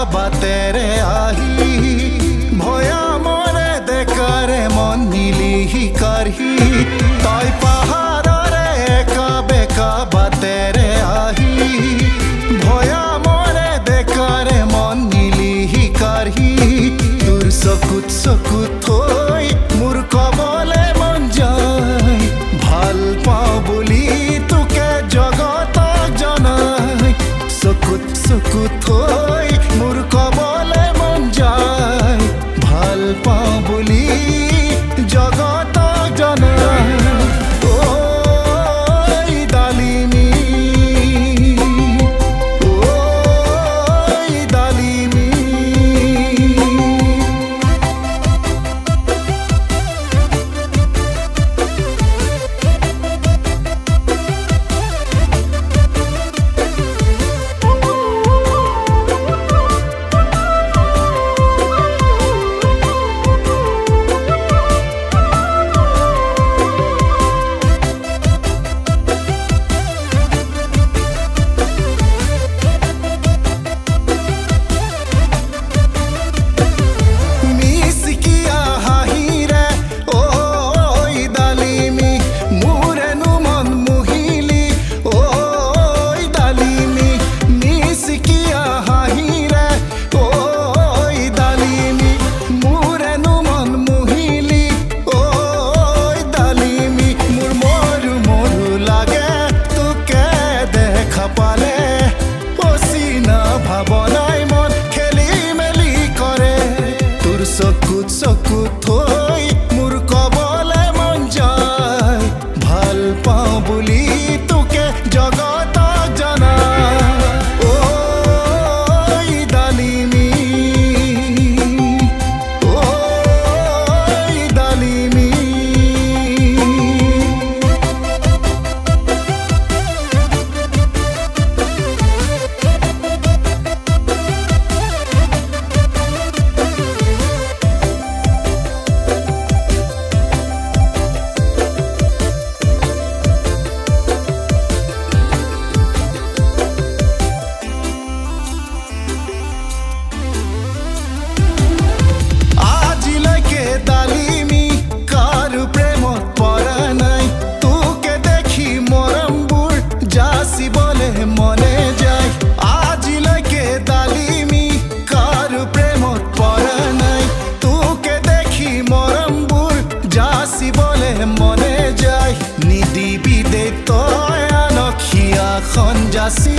বাটেৰে আহি ভয়া মৰে দেকাৰে মন নিলিহি কাঢ়ি তই পাহাৰৰে একা বেকা বাটেৰে আহি ভয়া মৰে দেকাৰে মন নিলিহি কাঢ়ি তোৰ চকুত চকুত থৈ মোৰ কবলে মন যায় ভাল পাওঁ বুলি তোকে জগতক জনাই চকুত চকুত থৈ মোৰ কবলে মন যায় ভাল পাওঁ বুলি জগতক জনাই ঐ ডালিমী ঐ ডালিমী চকুত চকুত থৈ মোৰ কবলে মন যায় ভাল পাওঁ বুলি তোকে জগতক জনাই ঐ ডালিমী ঐ ডালিমী মনে যায় আজিলৈকে ডালিমী কাৰো প্ৰেমত পৰা নাই তোকে দেখি মৰমবোৰ যাচিবলে মনে যায় নিদিবি দে তই আনক হিয়াখন যাচি